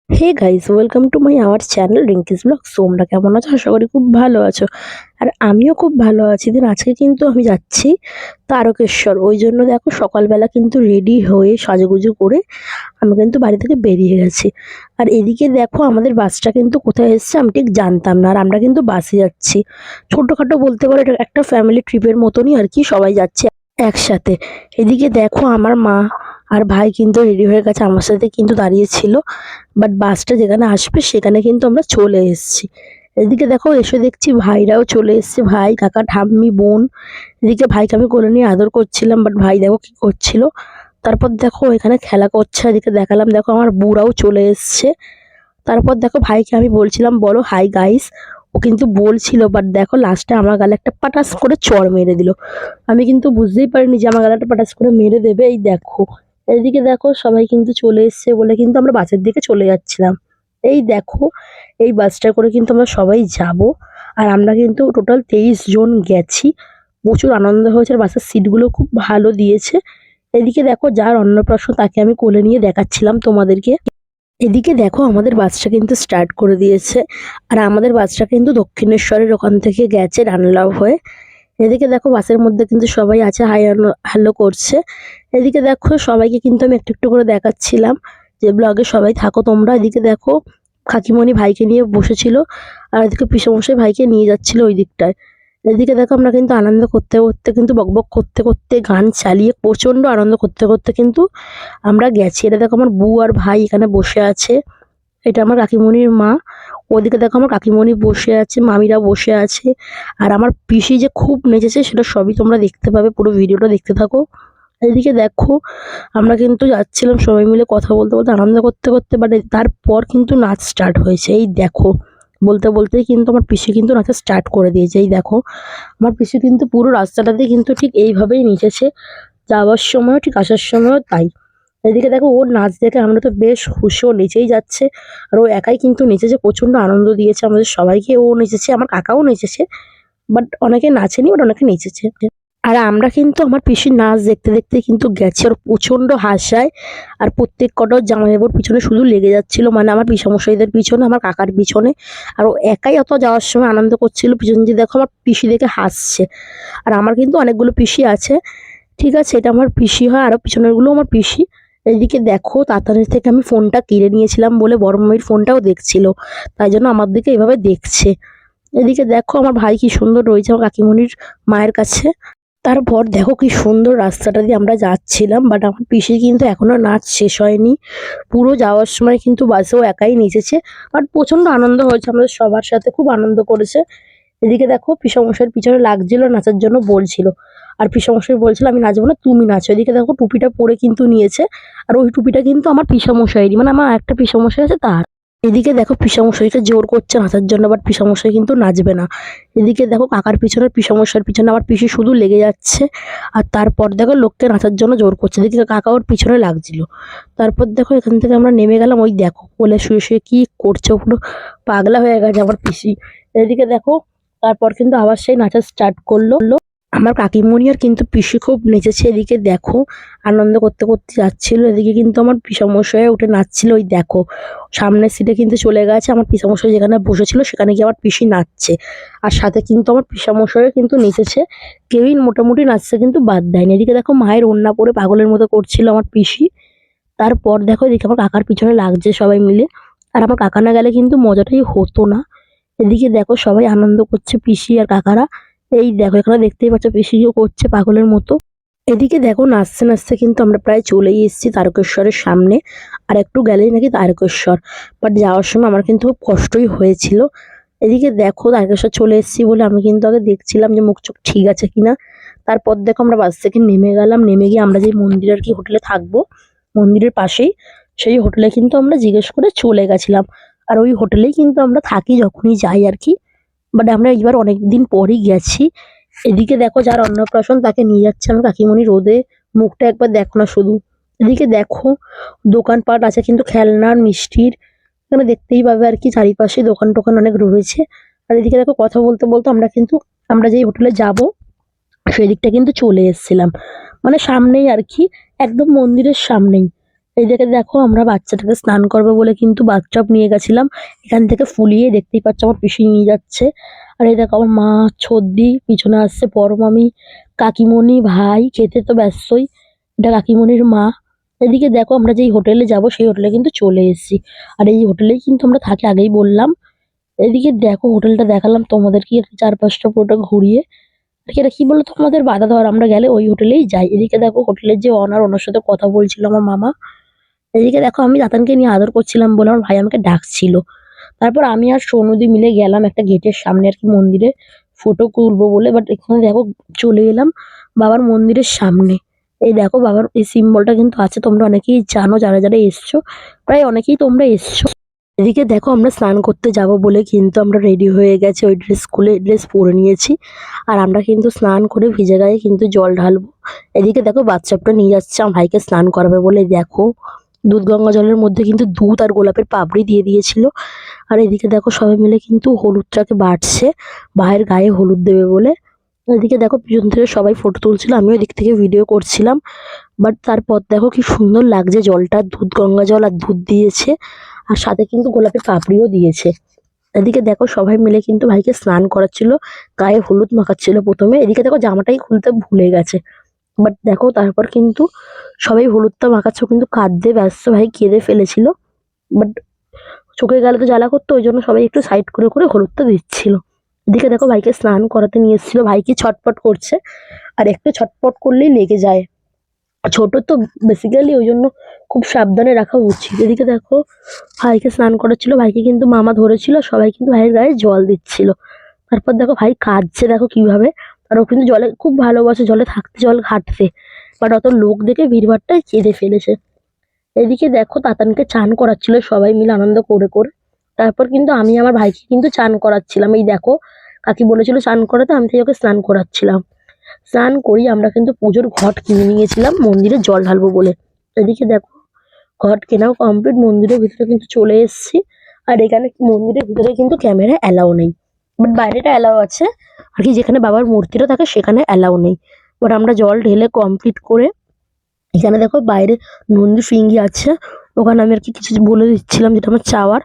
Hey guys, welcome to my our channel Rinki's blog. তোমরা কেমন আছো? আশা করি খুব ভালো আছো। আর আমিও খুব ভালো আছি। আজকে কিন্তু আমি যাচ্ছি তারকেশ্বর। ওই জন্য দেখো সকালবেলা কিন্তু রেডি হয়ে সাজুগুজু করে আমি কিন্তু বাড়ি থেকে বেরিয়ে গেছি। আর এদিকে দেখো আমাদের বাসটা কিন্তু কোথায় এসছে আমি ঠিক জানতাম না। আর আমরা কিন্তু বাসে যাচ্ছি। ছোটখাটো বলতে পারো এটা একটা ফ্যামিলি ট্রিপের মতনই আর কি, সবাই যাচ্ছে একসাথে। এদিকে দেখো আমার মা আর ভাই কিন্তু রেডি হয়ে গেছে, আমার সাথে কিন্তু দাঁড়িয়ে ছিল। বাট বাসটা যেখানে আসবে সেখানে কিন্তু আমরা চলে এসেছি। এদিকে দেখো এসে দেখছি ভাইরাও চলে এসেছে, ভাই, কাকা, ঠাম্মি, বোন। এদিকে ভাইকে আমি কোলে নিয়ে আদর করছিলাম, বাট ভাই দেখো কি করছিল। তারপর দেখো এখানে খেলা করছে, এদিকে দেখালাম দেখো আমার বুড়াও চলে এসছে। তারপর দেখো ভাইকে আমি বলছিলাম বলো হাই গাইস, ও কিন্তু বলছিল, বাট দেখো লাস্টে আমার গালে একটা পাটাস করে চড় মেরে দিল। আমি কিন্তু বুঝতেই পারিনি যে আমার গালে একটা পাটাস করে মেরে দেবে। এই দেখো এইদিকে দেখো সবাই কিন্তু চলে এসছে বলে কিন্তু আমরা বাসের দিকে চলে যাচ্ছিলাম। এই দেখো এই বাসটা করে কিন্তু আমরা সবাই যাব। আর আমরা কিন্তু টোটাল 23 জন গেছি। প্রচুর আনন্দ হয়েছে, আর বাসের সিটগুলো খুব ভালো দিয়েছে। এদিকে দেখো যার অন্নপ্রাশন তাকে আমি কোলে নিয়ে দেখাচ্ছিলাম তোমাদেরকে। এদিকে দেখো আমাদের বাসটা কিন্তু স্টার্ট করে দিয়েছে। আর আমাদের বাসটা কিন্তু দক্ষিণেশ্বরের ওখান থেকে গেছে রানলাও হয়ে। এদিকে দেখো বাসের মধ্যে কিন্তু সবাই আছে, হাই হ্যালো হ্যালো করছে। এদিকে দেখো সবাইকে কিন্তু আমি একটু একটু করে দেখাচ্ছিলাম যে ব্লগে সবাই থাকো তোমরা। এদিকে দেখো কাকিমণি ভাইকে নিয়ে বসেছিল, আর এদিকে পিসেমশাই ভাইকে নিয়ে যাচ্ছিল ওই দিকটায়। এদিকে দেখো আমরা কিন্তু আনন্দ করতে করতে কিন্তু বকবক করতে করতে গান চালিয়ে প্রচন্ড আনন্দ করতে করতে কিন্তু আমরা গেছি। এটা দেখো আমার বউ আর ভাই এখানে বসে আছে। এটা আমার কাকিমণির মা। ওদিকে দেখো আমার কাকিমণি বসে আছে, মামিরা বসে আছে। আর আমার পিসি যে খুব নেচেছে সেটা সবই তোমরা দেখতে পাবে, পুরো ভিডিওটা দেখতে থাকো। এদিকে দেখো আমরা কিন্তু যাচ্ছিলাম সবাই মিলে কথা বলতে বলতে আনন্দ করতে করতে, বাট তারপর কিন্তু নাচ স্টার্ট হয়েছে। এই দেখো বলতে বলতেই কিন্তু আমার পিসি কিন্তু নাচা স্টার্ট করে দিয়েছে। এই দেখো আমার পিসি কিন্তু পুরো রাস্তাটাতে কিন্তু ঠিক এইভাবেই নেচেছে, যাওয়ার সময়ও ঠিক আসার সময়ও তাই। এদিকে দেখো ওর নাচ দেখে আমরা তো বেশ খুশি, ও নেচেই যাচ্ছে। আর ও একাই কিন্তু নেচেছে, প্রচন্ড আনন্দ দিয়েছে আমাদের সবাইকে। ও নেচেছে, আমার কাকাও নেচেছে, বাট অনেকে নাচেনি, বাট অনেকে নেচেছে। আর আমরা কিন্তু আমার পিসির নাচ দেখতে দেখতে কিন্তু গেছি। আর প্রচন্ড হাসায়। আর প্রত্যেক কটা জামাইবাবুর পিছনে শুধু লেগে যাচ্ছিল, মানে আমার পিসামশাইদের পিছনে, আমার কাকার পিছনে। আর ও একাই অত যাওয়ার সময় আনন্দ করছিল, পিছন দিয়ে দেখো আমার পিসি দেখে হাসছে। আর আমার কিন্তু অনেকগুলো পিসি আছে, ঠিক আছে, এটা আমার পিসি হয়, আরও পিছনেরগুলো আমার পিসি। এদিকে দেখো তাতানের থেকে আমি ফোনটা কিনে নিয়েছিলাম বলে বড় মামির ফোনটাও দেখছিল, তাই জন্য আমার দিকে এভাবে দেখছে। এদিকে দেখো আমার ভাই কি সুন্দর রয়েছে আমার কাকিমণির মায়ের কাছে। তারপর দেখো কি সুন্দর রাস্তাটা দিয়ে আমরা যাচ্ছিলাম, বাট আমার পিসির কিন্তু এখনো নাচ শেষ হয়নি। পুরো যাওয়ার সময় কিন্তু বাসেও একাই নেচেছে। বাট প্রচন্ড আনন্দ হয়েছে, আমাদের সবার সাথে খুব আনন্দ করেছে। এদিকে দেখো পিসমশাইয়ের পিছনে লাগছিল, নাচার জন্য বলছিল। আর পিসমশাই বলছিল আমি নাচবো না, তুমি নাচো। এদিকে দেখো টুপিটা পরে কিন্তু নিয়েছে। আর ওই টুপিটা কিন্তু আমার পিসমশাইয়েরই, মানে আমার একটা পিসমশাই আছে তার। এদিকে দেখো পিসমশাইকে জোর করছে নাচার জন্য, বাট পিসমশাই কিন্তু নাচবে না। এদিকে দেখো কাকার পিছনে পিসমশাইয়ের পিছনে আমার পিসি শুধু লেগে যাচ্ছে। আর তারপর দেখো লোককে নাচার জন্য জোর করছে, এদিকে কাকা ওর পিছনে লাগছিল। তারপর দেখো এখান থেকে আমরা নেমে গেলাম। ওই দেখো কোলে শুয়ে শুয়ে কি করছে, পুরো পাগলা হয়ে গেছে আমার পিসি। এদিকে দেখো তারপর কিন্তু আবার সেই নাচা স্টার্ট করলো। আমার কাকিমণি আর কিন্তু পিসি খুব নেচেছে। এদিকে দেখো আনন্দ করতে করতে যাচ্ছিল। এদিকে কিন্তু আমার পিসামশাই উঠে নাচছিল। ওই দেখো সামনের সিটে কিন্তু চলে গেছে, আমার পিসামশাই যেখানে বসেছিল সেখানে গিয়ে আমার পিসি নাচছে। আর সাথে কিন্তু আমার পিসামশাইও কিন্তু নেচেছে। কেউই মোটামুটি নাচতে কিন্তু বাদ দেয়নি। এদিকে দেখো মায়ের ওড়না পরে পাগলের মতো করছিল আমার পিসি। তারপর দেখো এদিকে আমার কাকার পিছনে লাগছে সবাই মিলে। আর আমার কাকা না গেলে কিন্তু মজাটাই হতো না। এদিকে দেখো সবাই আনন্দ করছে, পিসি আর কাকারা। এই দেখো এখানে দেখতেই পাচ্ছ পিসিও করছে পাগলের মতো। এদিকে দেখো নাচতে নাচতে কিন্তু আমরা প্রায় চলেই এসেছি তারকেশ্বরের সামনে। আর একটু গেলেই নাকি তারকেশ্বর। বাট যাওয়ার সময় আমার কিন্তু খুব কষ্টই হয়েছিল। এদিকে দেখো তারকেশ্বর চলে এসেছি বলে আমি কিন্তু আগে দেখছিলাম যে মুখ চোখ ঠিক আছে কিনা। তারপর দেখো আমরা বাস থেকে নেমে গেলাম, নেমে গিয়ে আমরা যে মন্দির আর কি হোটেলে থাকবো, মন্দিরের পাশেই সেই হোটেলে কিন্তু আমরা জিজ্ঞেস করে চলে গেছিলাম। আর ওই হোটেলেই কিন্তু আমরা থাকি যখনই যাই আর কি। বাট আমরা এইবার অনেকদিন পরই গেছি। এদিকে দেখো যার অন্নপ্রাশন তাকে নিয়ে যাচ্ছে আমার কাকিমণি রোদে। মুখটা একবার দেখো না শুধু। এদিকে দেখো দোকানপাট আছে কিন্তু খেলনার মিষ্টির, এখানে দেখতেই পাবে আর কি, চারিপাশে দোকান টোকান অনেক রয়েছে। আর এদিকে দেখো কথা বলতে বলতে আমরা যেই হোটেলে যাব সেই দিকটা কিন্তু চলে এসেছিলাম, মানে সামনেই আর কি, একদম মন্দিরের সামনেই। এইদিকে দেখো আমরা বাচ্চাটাকে স্নান করবো বলে কিন্তু বাথটব নিয়ে গেছিলাম। এখান থেকে ফুলিয়ে দেখতেই পাচ্ছ আমার পিসি নিয়ে যাচ্ছে। আর এই দেখো আমার মা, ছর্দি, পিছনে আসছে বড় মামি, কাকিমণি, ভাই খেতে তো ব্যস্তই। এটা কাকিমণির মা। এদিকে দেখো আমরা যেই হোটেলে যাব সেই হোটেলে কিন্তু চলে এসেছি। আর এই হোটেলেই কিন্তু আমরা থাকি, আগেই বললাম। এদিকে দেখো হোটেলটা দেখালাম তোমাদেরকে চারপাশটা পুরোটা ঘুরিয়ে। এটা কি বলতো, আমাদের বাধা ধর আমরা গেলে ওই হোটেলেই যাই। এদিকে দেখো হোটেলের যে অনার, ওনার সাথে কথা বলছিল আমার মামা। এদিকে দেখো আমি দাতানকে নিয়ে আদর করছিলাম বলে আমার ভাই আমাকে ডাকছিল। তারপর আমি আর সৌনদী মিলে গেলাম একটা গেটের সামনে আর কি, মন্দিরে ফটো তুলবো বলে। বাট এখানে দেখো চলে এলাম বাবার মন্দিরের সামনে। এই দেখো বাবার এই সিম্বলটা কিন্তু আছে, তোমরা অনেকেই জানো যারা যারা এসছো, প্রায় অনেকেই তোমরা এসছো। এদিকে দেখো আমরা স্নান করতে যাব বলে কিন্তু আমরা রেডি হয়ে গেছি, ওই স্কুলে ড্রেস পরে নিয়েছি। আর আমরা কিন্তু স্নান করে ভিজে গায়ে কিন্তু জল ঢালবো। এদিকে দেখো বাচ্চাটা নিয়ে যাচ্ছে আমার ভাইকে স্নান করাবে বলে। দেখো দুধ গঙ্গা জলের মধ্যে কিন্তু দুধ আর গোলাপের পাপড়ি দিয়ে দিয়েছিল। আর এদিকে দেখো সবাই মিলে কিন্তু হলুদটাকে বাটছে, ভাইয়ের গায়ে হলুদ দেবে বলে। এদিকে দেখো পিছন থেকে সবাই ফটো তুলছিল, আমিও এদিক থেকে ভিডিও করছিলাম। বাট তারপর দেখো কি সুন্দর লাগছে জলটা, দুধ গঙ্গা জল আর দুধ দিয়েছে, আর সাথে কিন্তু গোলাপের পাপড়িও দিয়েছে। এদিকে দেখো সবাই মিলে কিন্তু ভাইকে স্নান করাচ্ছিল, গায়ে হলুদ মাখাচ্ছিল প্রথমে। এদিকে দেখো জামাটাই খুলতে ভুলে গেছে। বাট দেখো তারপর কিন্তু সবাই হলুদটা মাখাচ্ছ, কিন্তু কাঁদতে ব্যস্ত, ভাই কেঁদে ফেলেছিল। বাট চোখের গালে তো জ্বালা করতো, ওই জন্য সবাই একটু সাইড করে করে হলুদটা দিচ্ছিল। এদিকে দেখো ভাইকে স্নান করাতে নিয়ে এসেছিল, ভাই কি ছটপট করছে, আর একটু ছটপট করলেই লেগে যায়। ছোট তো বেসিক্যালি, ওই জন্য খুব সাবধানে রাখা উচিত। এদিকে দেখো ভাইকে স্নান করাচ্ছিল, ভাইকে কিন্তু মামা ধরেছিল, সবাই কিন্তু ভাইয়ের গায়ে জল দিচ্ছিল। তারপর দেখো ভাই কাঁদছে দেখো কিভাবে। আর ও কিন্তু জলে খুব ভালোবাসে, জলে থাকতে জল ঘাটতে। বাট অত লোক দেখে ভিড়ভাড়টায় কেঁদে ফেলেছে। এদিকে দেখো তাতানকে চান করাচ্ছিল সবাই মিলে আনন্দ করে করে। তারপর কিন্তু আমি আমার ভাইকে কিন্তু চান করাচ্ছিলাম। এই দেখো কাকি বলেছিল চান করাতে, আমি তাই ওকে স্নান করাচ্ছিলাম। স্নান করি আমরা কিন্তু পুজোর ঘট কিনে নিয়েছিলাম মন্দিরে জল ঢালবো বলে। এদিকে দেখো ঘট কেনাও কমপ্লিট, মন্দিরের ভিতরে কিন্তু চলে এসেছি। আর এখানে মন্দিরের ভিতরে কিন্তু ক্যামেরা অ্যালাউ নেই, বাট বাইরেটা অ্যালাউ আছে আর কি, যেখানে বাবার মূর্তিটা থাকে সেখানে অ্যালাউ নেই। বাট আমরা জল ঢেলে কমপ্লিট করে এখানে দেখো বাইরে নন্দী ফিঙ্গি আছে, ওখানে আমি আর কি কিছু বলে দিচ্ছিলাম যেটা আমার চাওয়ার।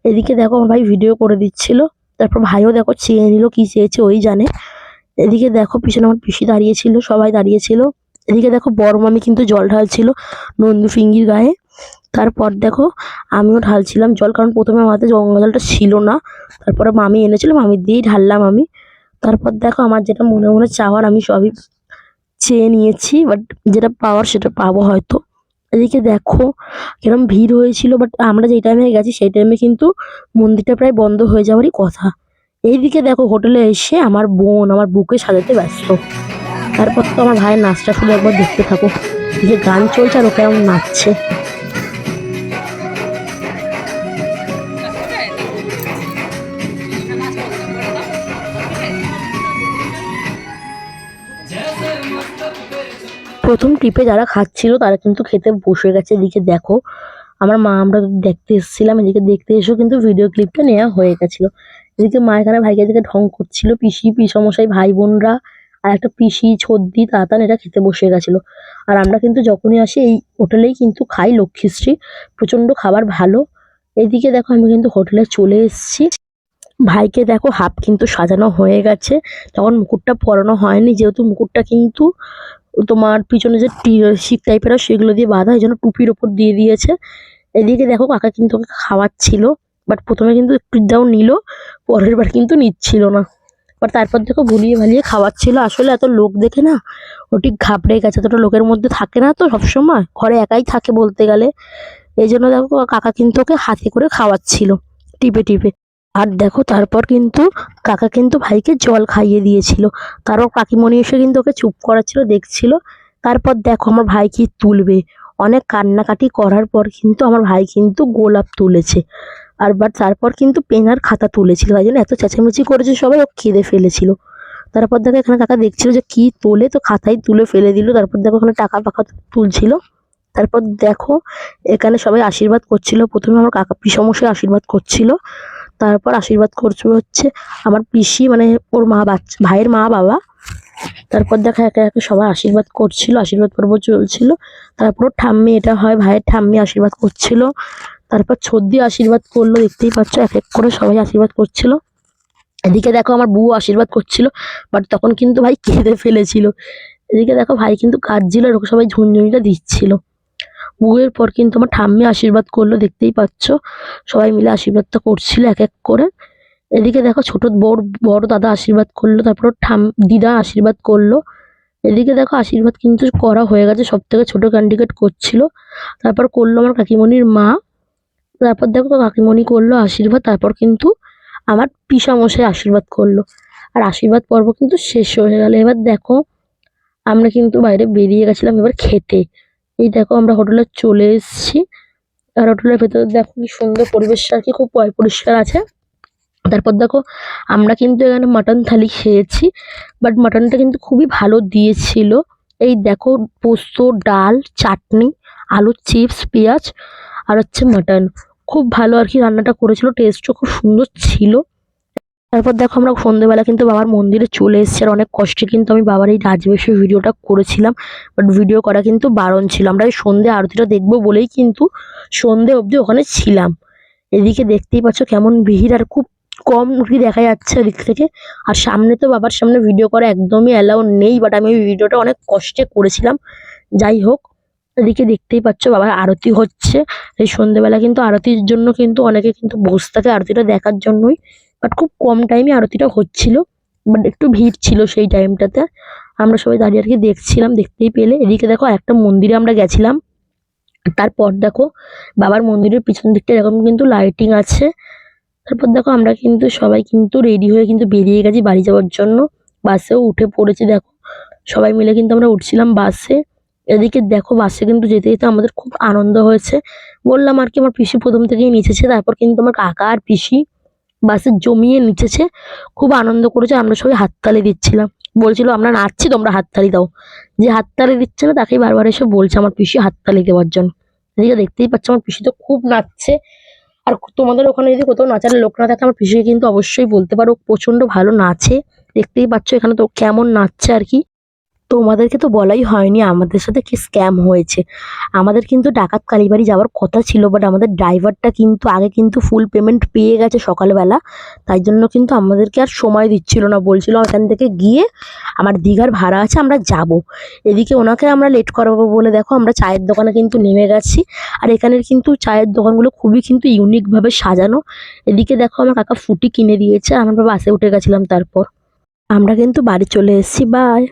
এদিকে দেখো আমার ভাই ভিডিও করে দিচ্ছিল। তারপর ভাইও দেখো চেয়ে নিল, কি চেয়েছে ওই জানে। এদিকে দেখো পিছনে আমার পিসি দাঁড়িয়েছিল, সবাই দাঁড়িয়েছিল। এদিকে দেখো বড় মামি কিন্তু জল ঢালছিল নন্দী ফিঙ্গির গায়ে। তারপর দেখো আমিও ঢালছিলাম জল, কারণ প্রথমে আমাদের গঙ্গা জলটা ছিল না, তারপরে মামি এনেছিল, মামি দিয়েই ঢাললাম আমি। তারপর দেখো আমার যেটা মনে মনে চাওয়ার আমি সবই চেয়ে নিয়েছি, বাট যেটা পাওয়ার সেটা পাবো হয়তো। এদিকে দেখো কিরম ভিড় হয়েছিল, বাট আমরা যেই টাইমে গেছি সেই টাইমে কিন্তু মন্দিরটা প্রায় বন্ধ হয়ে যাওয়ারই কথা। এইদিকে দেখো হোটেলে এসে আমার বোন আমার বুকে সাজাতে ব্যস্ত। তারপর তো আমার ভাইয়ের নাচটা শুধু একবার দেখতে থাকো, যে গান চলছে আর ওকে কেমন নাচছে। প্রথম ট্রিপে যারা খাচ্ছিল তারা কিন্তু খেতে বসে গেছে। এদিকে দেখো আমার মা, আমরা দেখতে এসেছিলাম, এদিকে দেখতে এসেও কিন্তু ভিডিও ক্লিপটা নেওয়া হয়ে গেছিল। এদিকে মা এখানে ভাইকে এদিকে ঢং করছিল, পিসি পিসমশাই ভাই বোনরা আর একটা পিসি ছর্দি তাতান এরা খেতে বসে গেছিল। আর আমরা কিন্তু যখনই আসি এই হোটেলেই কিন্তু খাই, লক্ষ্মীশ্রী, প্রচন্ড খাবার ভালো। এইদিকে দেখো আমি কিন্তু হোটেলে চলে এসেছি। ভাইকে দেখো হাফ কিন্তু সাজানো হয়ে গেছে, তখন মুকুটটা পরানো হয়নি, যেহেতু মুকুটটা কিন্তু তোমার পিছনে যে শিক টাইপের সেগুলো দিয়ে বাঁধা, এই জন্য টুপির ওপর দিয়ে দিয়েছে। এদিকে দেখো কাকা কিন্তু ওকে খাওয়াচ্ছিল, বাট প্রথমে কিন্তু একটু দাও নিল, পরের বার কিন্তু নিচ্ছিল না। বাট তারপর দেখো ভুলিয়ে ভালিয়ে খাওয়াচ্ছিল। আসলে এত লোক দেখে না ও ঠিক ঘাবড়ে গেছে, এতটা লোকের মধ্যে থাকে না তো, সবসময় ঘরে একাই থাকে বলতে গেলে। এই জন্য দেখো কাকা কিন্তু ওকে হাতে করে খাওয়াচ্ছিল টিপে টিপে। আর দেখো তারপর কিন্তু কাকা কিন্তু ভাইকে জল খাইয়ে দিয়েছিল। তারপর কাকিমণি এসে কিন্তু ওকে চুপ করাচ্ছিল, দেখছিল। তারপর দেখো আমার ভাই কি তুলবে, অনেক কান্নাকাটি করার পর কিন্তু আমার ভাই কিন্তু গোলাপ তুলেছে। আর তারপর কিন্তু পেন আর খাতা তুলেছিল, তাই জন্য এত চেঁচামেচি করেছে সবাই, ও কেঁদে ফেলেছিল। তারপর দেখো এখানে কাকা দেখছিল যে কি তোলে, তো খাতাই তুলে ফেলে দিল। তারপর দেখো এখানে টাকা পাকা তুলছিল। তারপর দেখো এখানে সবাই আশীর্বাদ করছিল, প্রথমে আমার কাকা পিসমশাই আশীর্বাদ করছিল, তারপর আশীর্বাদ করছে হচ্ছে আমার পিসি, মানে ওর মা, ভাইয়ের মা বাবা। তারপর দেখা একে একে সবাই আশীর্বাদ করছিল, আশীর্বাদ পর্ব চলছিল। তারপর ঠাম্মি, এটা হয় ভাইয়ের ঠাম্মি, আশীর্বাদ করছিল। তারপর ছোদ্দি আশীর্বাদ করলো, দেখতেই পাচ্ছ এক এক করে সবাই আশীর্বাদ করছিল। এদিকে দেখো আমার বউ আশীর্বাদ করছিল, বাট তখন কিন্তু ভাই কেঁদে ফেলেছিল। এদিকে দেখো ভাই কিন্তু কাঁদছিল, আর ওকে সবাই ঝুনঝুনিটা দিচ্ছিল। বউয়ের পর কিন্তু আমার ঠাম্মি আশীর্বাদ করলো, দেখতেই পাচ্ছ সবাই মিলে আশীর্বাদটা করছিল এক এক করে। এদিকে দেখো ছোট বড় দাদা আশীর্বাদ করলো, তারপর দিদা আশীর্বাদ করলো। এদিকে দেখো আশীর্বাদ কিন্তু করা হয়ে গেছে, সব থেকে ছোট ক্যান্ডিডেট করছিল। তারপর করলো আমার কাকিমণির মা। তারপর দেখো কাকিমণি করলো আশীর্বাদ, তারপর কিন্তু আমার পিসামশাই আশীর্বাদ করলো। আর আশীর্বাদ পর্ব কিন্তু শেষ হয়ে গেল। এবার দেখো আমরা কিন্তু বাইরে বেরিয়ে গেছিলাম এবার খেতে। এই দেখো আমরা হোটেলে চলে এসেছি, আর হোটেলের ভেতরে দেখো কি সুন্দর পরিবেশটা আর কি, খুব পরিষ্কার আছে। তারপর দেখো আমরা কিন্তু এখানে মাটন থালি খেয়েছি, বাট মাটনটা কিন্তু খুবই ভালো দিয়েছিল। এই দেখো পোস্ত, ডাল, চাটনি, আলুর চিপস, পেঁয়াজ, আর হচ্ছে মাটন। খুব ভালো আর কি রান্নাটা করেছিল, টেস্টও খুব সুন্দর ছিল। তারপর দেখো আমরা সন্ধ্যেবেলা কিন্তু বাবার মন্দিরে চলে এসেছি, আর অনেক কষ্টে কিন্তু আমি বাবার এই রাজবেশের ভিডিওটা করেছিলাম, বাট ভিডিও করা কিন্তু বারণ ছিল। আমরা এই সন্ধ্যে আরতিটা দেখবো বলেই কিন্তু সন্ধ্যে অবধি ওখানে ছিলাম। এদিকে দেখতেই পাচ্ছ কেমন ভিড়, আর খুব কম কি দেখা যাচ্ছে ওদিক থেকে। আর সামনে তো বাবার সামনে ভিডিও করা একদমই অ্যালাউ নেই, বাট আমি ওই ভিডিওটা অনেক কষ্টে করেছিলাম। যাই হোক, এদিকে দেখতেই পাচ্ছ বাবার আরতি হচ্ছে। এই সন্ধ্যেবেলা কিন্তু আরতির জন্য কিন্তু অনেকে কিন্তু বসে থাকে আরতিটা দেখার জন্যই, বাট খুব কম টাইমে আরতিটা হচ্ছিল, বাট একটু ভিড় ছিল সেই টাইমটাতে। আমরা সবাই দাঁড়িয়ে আর কি দেখছিলাম, দেখতেই পেলে। এদিকে দেখো একটা মন্দিরে আমরা গেছিলাম। তারপর দেখো বাবার মন্দিরের পিছন দিকটা এরকম কিন্তু লাইটিং আছে। তারপর দেখো আমরা কিন্তু সবাই কিন্তু রেডি হয়ে কিন্তু বেরিয়ে গেছি বাড়ি যাওয়ার জন্য। বাসেও উঠে পড়েছি, দেখো সবাই মিলে কিন্তু আমরা উঠছিলাম বাসে। এদিকে দেখো বাসে কিন্তু যেতে যেতে আমাদের খুব আনন্দ হয়েছে। বললাম আর কি আমার পিসি প্রথম থেকেই নিচেছে, তারপর কিন্তু আমার কাকা আর পিসি বাসে জমিয়ে নিচেছে, খুব আনন্দ করেছে। আমরা সবাই হাততালি দিচ্ছিলাম, বলছিল আমরা নাচছি তোমরা হাততালি দাও। যে হাততালি দিচ্ছে না তাকেই বারবার এসে বলছে আমার পিসি হাততালি দেওয়ার জন্য। এদিকে দেখতেই পাচ্ছ আমার পিসি তো খুব নাচছে। আর তোমাদের ওখানে যদি কোথাও নাচার লোক না থাকে আমার পিসিকে কিন্তু অবশ্যই বলতে পারো, প্রচন্ড ভালো নাচে। দেখতেই পাচ্ছ এখানে তো কেমন নাচছে আর কি। তোমাদেরকে তো বলাই হয়নি আমাদের সাথে কি স্ক্যাম হয়েছে। আমাদের কিন্তু ডাকাত কালীবাড়ি যাওয়ার কথা ছিল, বাট আমাদের ড্রাইভারটা কিন্তু আগে কিন্তু ফুল পেমেন্ট পেয়ে গেছে সকালবেলা। তাই জন্য কিন্তু আমাদেরকে আর সময় দিচ্ছিল না, বলছিল এখান থেকে গিয়ে আমার দীঘার ভাড়া আছে আমরা যাব। এদিকে ওনাকে আমরা লেট করাবো বলে দেখো আমরা চায়ের দোকানে কিন্তু নেমে গেছি। আর এখানের কিন্তু চায়ের দোকানগুলো খুবই কিন্তু ইউনিকভাবে সাজানো। এদিকে দেখো আমার কাকা ফুটি কিনে দিয়েছে, আমরা বাসে উঠে গেছিলাম। তারপর আমরা কিন্তু বাড়ি চলে এসেছি। বাই।